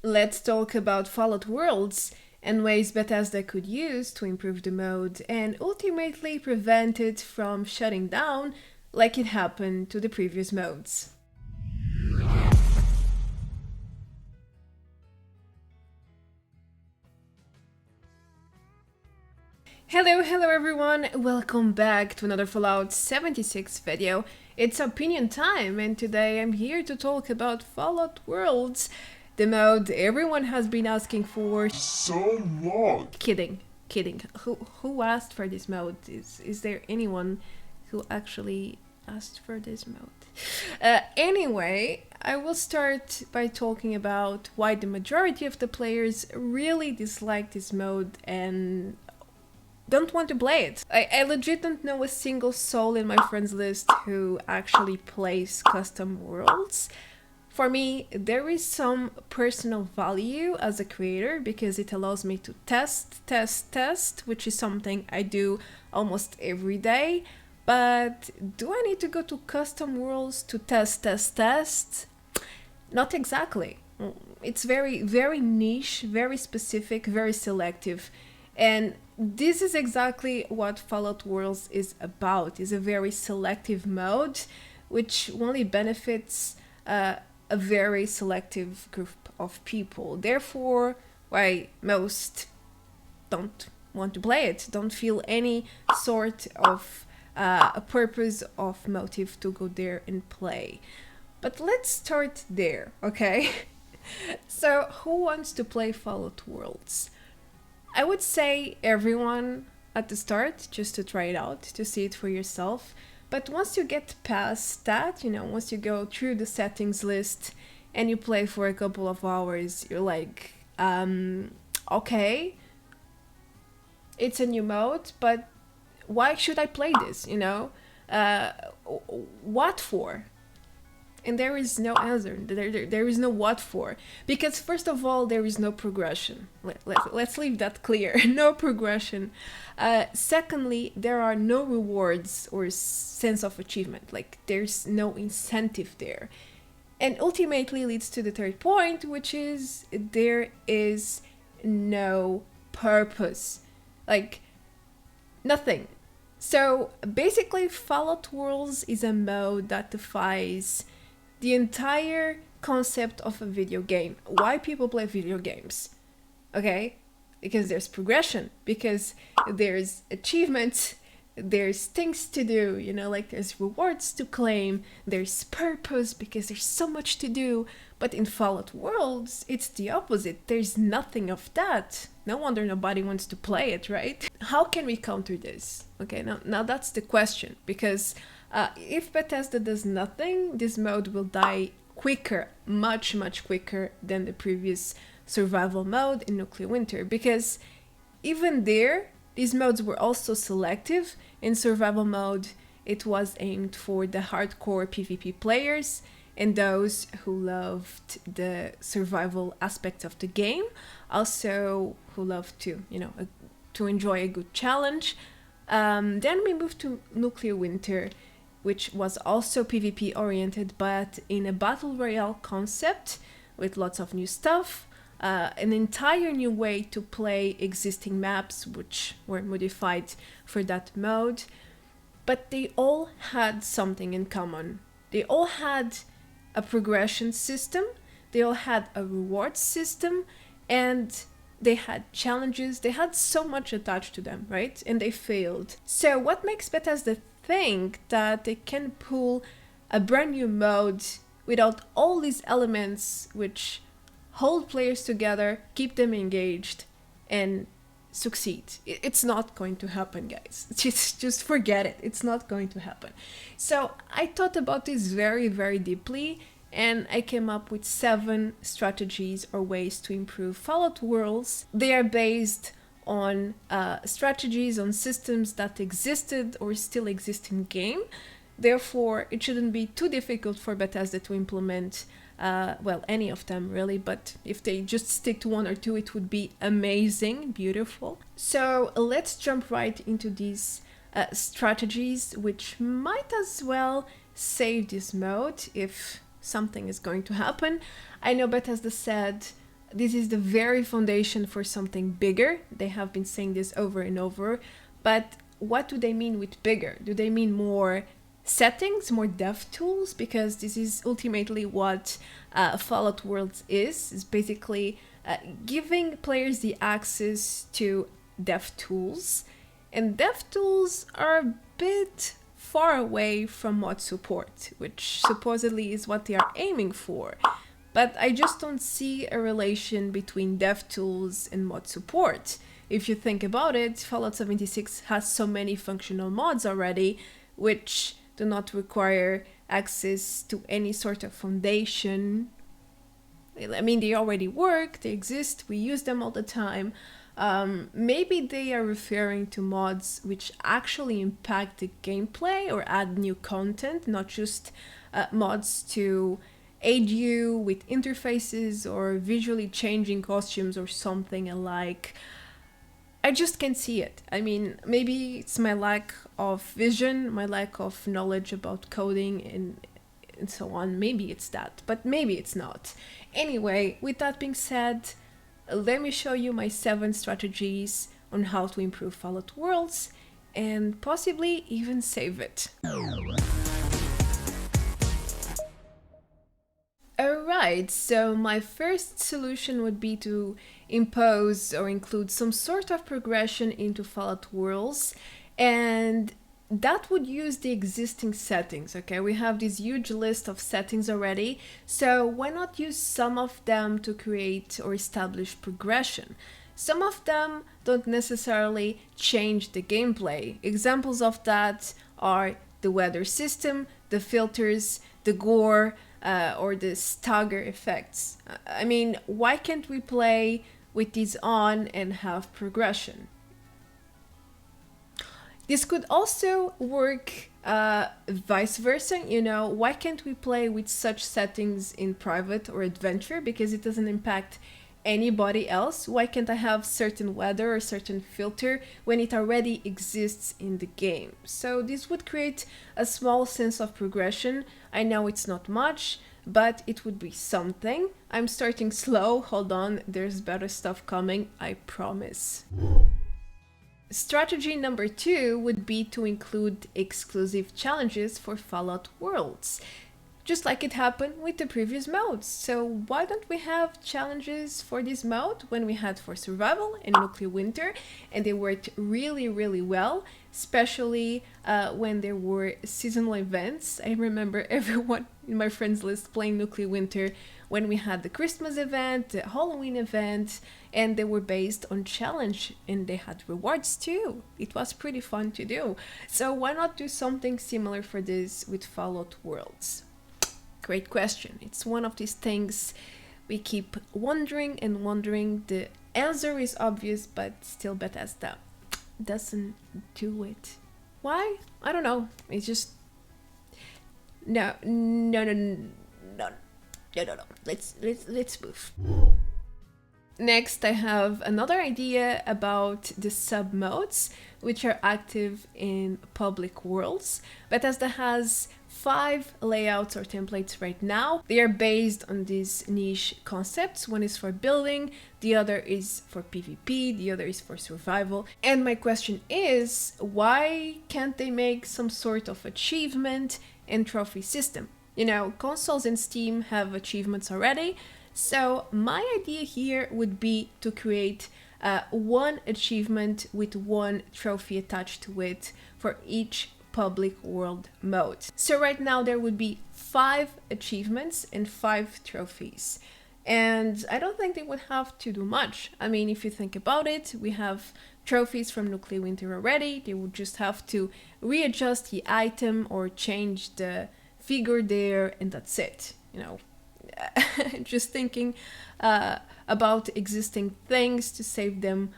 Let's talk about Fallout Worlds and ways Bethesda could use to improve the mode and ultimately prevent it from shutting down like it happened to the previous modes. Hello everyone, welcome back to another Fallout 76 video. It's opinion time, and today I'm here to talk about Fallout Worlds, the mode everyone has been asking for so long. Kidding. Who asked for this mode? Is there anyone who actually asked for this mode? Anyway, I will start by talking about why the majority of the players really dislike this mode and don't want to play it. I legit don't know a single soul in my friends list who actually plays custom worlds. For me, there is some personal value as a creator because it allows me to test, which is something I do almost every day. But do I need to go to custom worlds to test? Not exactly. It's very niche, very specific, very selective. And this is exactly what Fallout Worlds is about. It's a very selective mode, which only benefits a very selective group of people. Therefore, why most don't want to play it, don't feel any sort of a purpose of motive to go there and play. But let's start there, okay? So, who wants to play Fallout Worlds? I would say everyone at the start, just to try it out, to see it for yourself. But once you get past that, once you go through the settings list and you play for a couple of hours, you're like, okay, it's a new mode, but why should I play this, What for? And there is no answer. There is no what for. Because first of all, there is no progression. Let's leave that clear. No progression. Secondly, there are no rewards or sense of achievement. Like, there's no incentive there. And ultimately leads to the third point, which is there is no purpose. Like, nothing. So basically, Fallout Worlds is a mode that defies the entire concept of a video game. Why people play video games? Okay? Because there's progression, because there's achievements, there's things to do, like there's rewards to claim, there's purpose because there's so much to do. But in Fallout Worlds, it's the opposite. There's nothing of that. No wonder nobody wants to play it, right? How can we counter this? Okay, now that's the question, because if Bethesda does nothing, this mode will die quicker, much quicker than the previous survival mode in Nuclear Winter, because even there, these modes were also selective. In survival mode, it was aimed for the hardcore PvP players and those who loved the survival aspects of the game, also who loved to, to enjoy a good challenge. Then we moved to Nuclear Winter, which was also PvP oriented, but in a battle royale concept with lots of new stuff, an entire new way to play existing maps, which were modified for that mode. But they all had something in common. They all had a progression system, they all had a reward system, and they had challenges. They had so much attached to them, right? And they failed. So what makes Bethesda think that they can pull a brand new mode without all these elements which hold players together, keep them engaged, and succeed? It's not going to happen, guys. Just forget it. It's not going to happen. So I thought about this very deeply, and I came up with 7 strategies or ways to improve Fallout Worlds. They are based on strategies, on systems that existed or still exist in game. Therefore, it shouldn't be too difficult for Bethesda to implement, any of them really, but if they just stick to 1 or 2, it would be amazing, beautiful. So let's jump right into these strategies, which might as well save this mode if something is going to happen. I know Bethesda said This is the very foundation for something bigger. They have been saying this over and over, but what do they mean with bigger? Do they mean more settings, more dev tools? Because this is ultimately what Fallout Worlds is basically giving players the access to dev tools, and dev tools are a bit far away from mod support, which supposedly is what they are aiming for. But I just don't see a relation between dev tools and mod support. If you think about it, Fallout 76 has so many functional mods already, which do not require access to any sort of foundation. I mean, they already work, they exist, we use them all the time. Maybe they are referring to mods which actually impact the gameplay or add new content, not just mods to aid you with interfaces or visually changing costumes or something alike. I just can't see it. I mean, maybe it's my lack of vision, my lack of knowledge about coding and so on. Maybe it's that, but maybe it's not. Anyway, with that being said, let me show you my 7 strategies on how to improve Fallout Worlds and possibly even save it. Alright, so my first solution would be to impose or include some sort of progression into Fallout Worlds, and that would use the existing settings, okay? We have this huge list of settings already, so why not use some of them to create or establish progression? Some of them don't necessarily change the gameplay. Examples of that are the weather system, the filters, the gore, or the stagger effects. I mean, why can't we play with these on and have progression? This could also work vice versa, you know, why can't we play with such settings in private or adventure because it doesn't impact anybody else? Why can't I have certain weather or certain filter when it already exists in the game? So this would create a small sense of progression. I know it's not much, but it would be something. I'm starting slow, hold on, there's better stuff coming, I promise. Strategy number 2 would be to include exclusive challenges for Fallout Worlds, just like it happened with the previous modes. So why don't we have challenges for this mode when we had for Survival and Nuclear Winter, and they worked really, really well, especially when there were seasonal events. I remember everyone in my friends list playing Nuclear Winter when we had the Christmas event, the Halloween event, and they were based on challenge and they had rewards too. It was pretty fun to do. So why not do something similar for this with Fallout Worlds? Great question. It's one of these things we keep wondering and wondering. The answer is obvious, but still Bethesda doesn't do it. Why? I don't know. It's just no. Let's move. Next, I have another idea about the sub-modes, which are active in public worlds. Bethesda has 5 layouts or templates right now. They are based on these niche concepts. One is for building, the other is for PvP, the other is for survival. And my question is, why can't they make some sort of achievement and trophy system? You know, consoles and Steam have achievements already. So my idea here would be to create one achievement with one trophy attached to it for each public world mode. So right now there would be 5 achievements and 5 trophies. And I don't think they would have to do much. I mean, if you think about it, we have trophies from Nuclear Winter already. They would just have to readjust the item or change the figure there, and that's it, you know. Just thinking about existing things to save them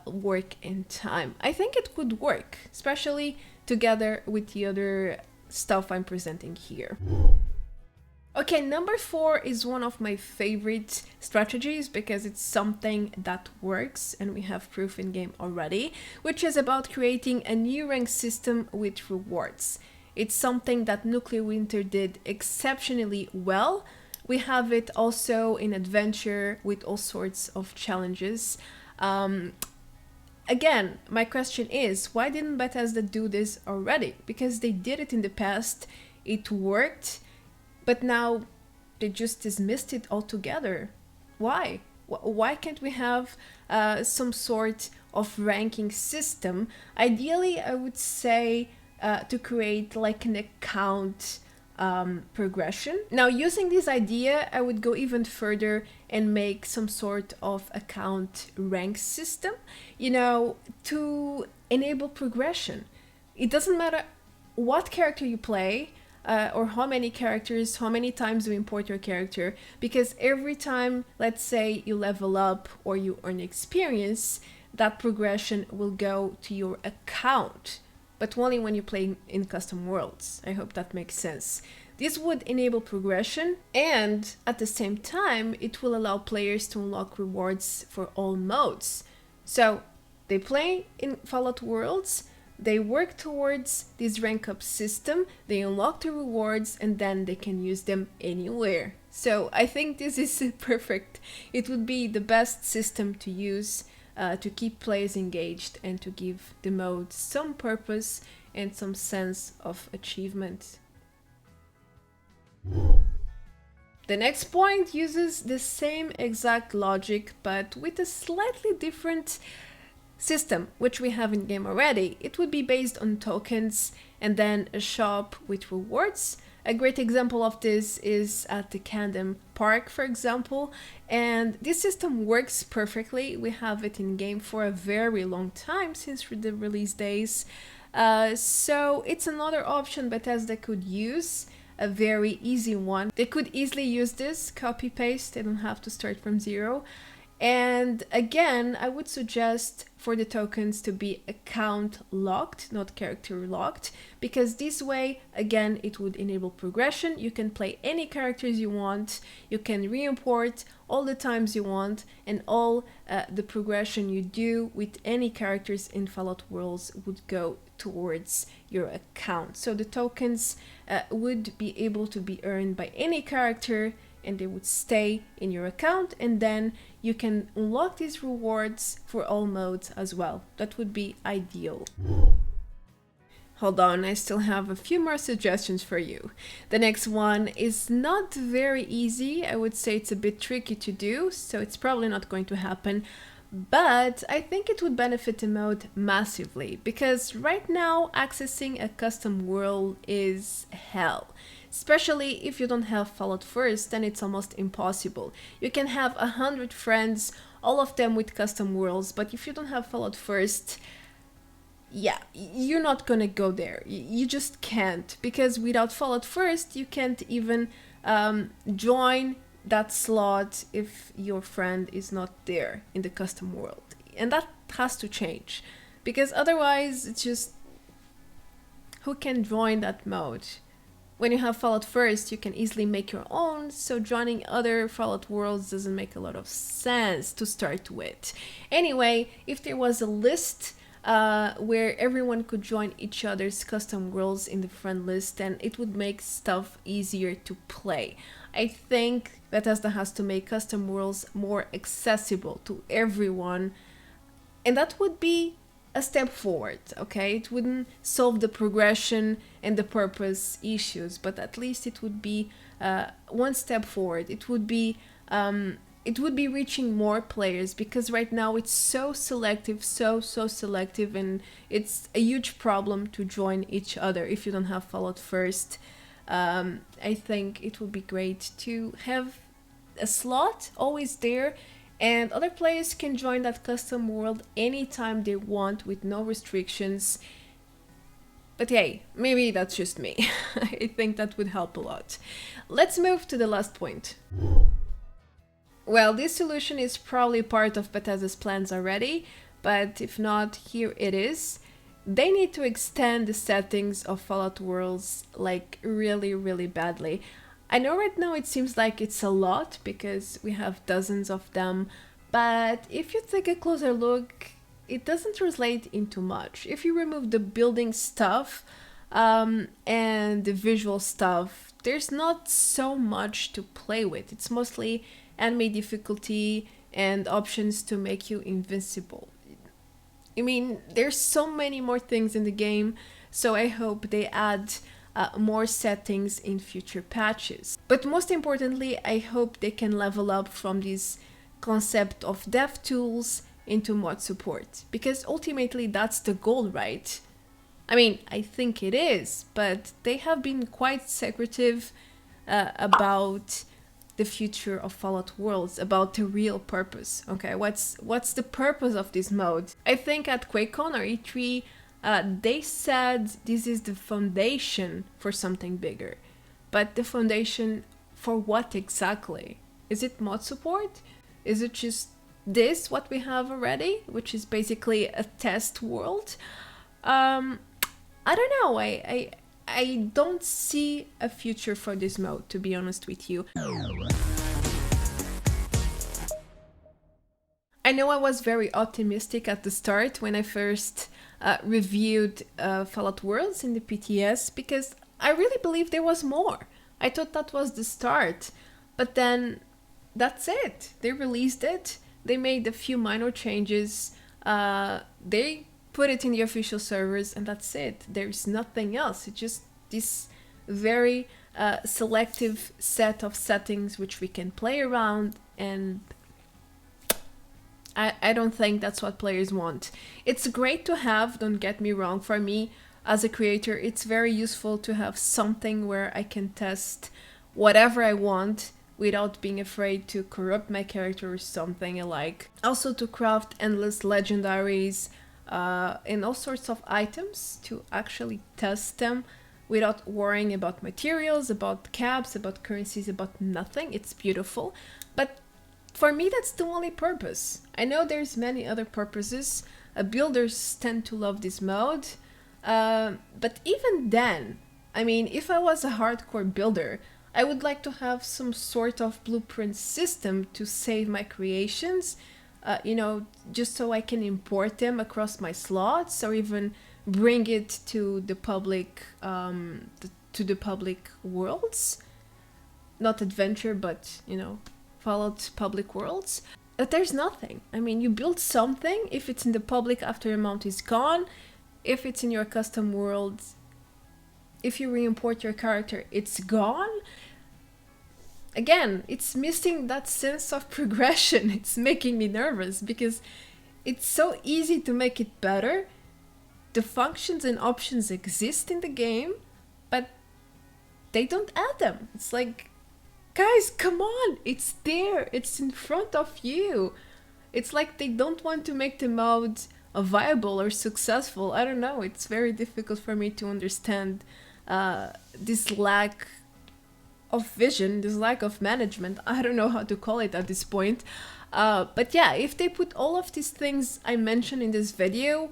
work and time. I think it could work, especially together with the other stuff I'm presenting here. Okay, number 4 is one of my favorite strategies because it's something that works and we have proof in game already, which is about creating a new rank system with rewards. It's something that Nuclear Winter did exceptionally well, We have it also in adventure with all sorts of challenges. Again, my question is, why didn't Bethesda do this already? Because they did it in the past, it worked, but now they just dismissed it altogether. Why? Why can't we have some sort of ranking system? Ideally, I would say to create like an account progression. Now, using this idea, I would go even further and make some sort of account rank system, to enable progression. It doesn't matter what character you play, or how many characters, how many times you import your character, because every time, let's say, you level up or you earn experience, that progression will go to your account, but only when you play in custom worlds. I hope that makes sense. This would enable progression, and at the same time, it will allow players to unlock rewards for all modes. So they play in Fallout Worlds, they work towards this rank up system, they unlock the rewards, and then they can use them anywhere. So I think this is perfect. It would be the best system to use to keep players engaged and to give the mode some purpose and some sense of achievement. The next point uses the same exact logic, but with a slightly different system, which we have in game already. It would be based on tokens and then a shop with rewards. A great example of this is at the Camden Park, for example, and this system works perfectly. We have it in game for a very long time, since the release days. So it's another option Bethesda could use, a very easy one. They could easily use this, copy paste, they don't have to start from zero. And again, I would suggest for the tokens to be account locked, not character locked, because this way, again, it would enable progression. You can play any characters you want, you can re-import all the times you want, and all the progression you do with any characters in Fallout Worlds would go towards your account. So the tokens would be able to be earned by any character, and they would stay in your account, and then you can unlock these rewards for all modes as well. That would be ideal. Hold on, I still have a few more suggestions for you. The next one is not very easy. I would say it's a bit tricky to do, so it's probably not going to happen. But I think it would benefit the mode massively, because right now accessing a custom world is hell. Especially if you don't have Fallout First, then it's almost impossible. You can have 100 friends, all of them with custom worlds, but if you don't have Fallout First, yeah, you're not gonna go there. You just can't, because without Fallout First, you can't even join that slot if your friend is not there in the custom world. And that has to change, because otherwise it's just, who can join that mode? When you have Fallout First, you can easily make your own, so joining other Fallout worlds doesn't make a lot of sense to start with. Anyway, if there was a list where everyone could join each other's custom worlds in the friend list, then it would make stuff easier to play. I think Bethesda has to make custom worlds more accessible to everyone, and that would be a step forward, okay? It wouldn't solve the progression and the purpose issues, but at least it would be one step forward. It would be reaching more players, because right now it's so selective, so selective, and it's a huge problem to join each other if you don't have Fallout First. I think it would be great to have a slot always there, and other players can join that custom world anytime they want with no restrictions. But hey, maybe that's just me. I think that would help a lot. Let's move to the last point. Well, this solution is probably part of Bethesda's plans already, but if not, here it is. They need to extend the settings of Fallout Worlds like really badly. I know right now it seems like it's a lot because we have dozens of them, but if you take a closer look, it doesn't translate into much. If you remove the building stuff and the visual stuff, there's not so much to play with. It's mostly enemy difficulty and options to make you invincible. I mean, there's so many more things in the game, so I hope they add more settings in future patches. But most importantly, I hope they can level up from this concept of dev tools into mod support, because ultimately that's the goal, right? I mean, I think it is, but they have been quite secretive about the future of Fallout Worlds, about the real purpose. Okay, what's the purpose of this mode? I think at QuakeCon or E3, they said this is the foundation for something bigger. But the foundation for what exactly? Is it mod support? Is it just this, what we have already, which is basically a test world? I don't know. I don't see a future for this mode, to be honest with you. I know I was very optimistic at the start when I first reviewed Fallout Worlds in the PTS, because I really believed there was more. I thought that was the start, but then that's it. They released it, they made a few minor changes, they put it in the official servers, and that's it. There's nothing else. It's just this very selective set of settings which we can play around, and I don't think that's what players want. It's great to have, don't get me wrong. For me as a creator, it's very useful to have something where I can test whatever I want without being afraid to corrupt my character or something I like. Also to craft endless legendaries and all sorts of items, to actually test them without worrying about materials, about caps, about currencies, about nothing. It's beautiful. But for me, that's the only purpose. I know there's many other purposes. Builders tend to love this mode. But even then, I mean, if I was a hardcore builder, I would like to have some sort of blueprint system to save my creations, you know, just so I can import them across my slots, or even bring it to the public, to the public worlds. Not adventure, but, you know, Fallout public worlds. But there's nothing. I mean, you build something, if it's in the public after your mount is gone, if it's in your custom world, if you re-import your character, it's gone. Again, it's missing that sense of progression. It's making me nervous because it's so easy to make it better. The functions and options exist in the game, but they don't add them. It's like, guys, come on, it's there, it's in front of you. It's like they don't want to make the mode viable or successful. I don't know, it's very difficult for me to understand this lack of vision, this lack of management. I don't know how to call it at this point. But yeah, if they put all of these things I mentioned in this video,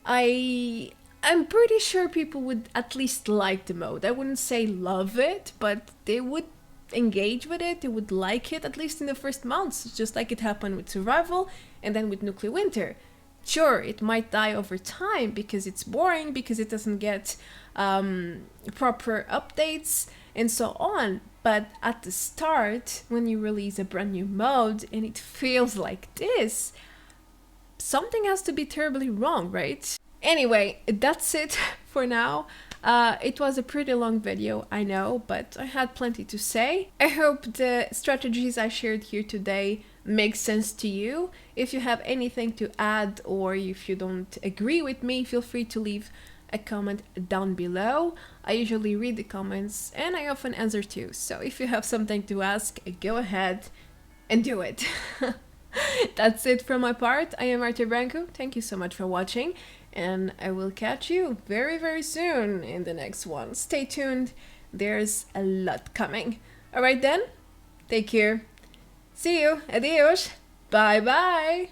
I'm pretty sure people would at least like the mode. I wouldn't say love it, but they would engage with it, they would like it, at least in the first months, just like it happened with Survival and then with Nuclear Winter. Sure, it might die over time because it's boring, because it doesn't get proper updates and so on, but at the start, when you release a brand new mode and it feels like this, something has to be terribly wrong, right? Anyway, that's it for now. It was a pretty long video, I know, but I had plenty to say. I hope the strategies I shared here today make sense to you. If you have anything to add, or if you don't agree with me, feel free to leave a comment down below. I usually read the comments and I often answer too, so if you have something to ask, go ahead and do it. That's it from my part. I am Arte Branco. Thank you so much for watching, and I will catch you very, very soon in the next one. Stay tuned. There's a lot coming. Alright then, take care. See you. Adios. Bye bye.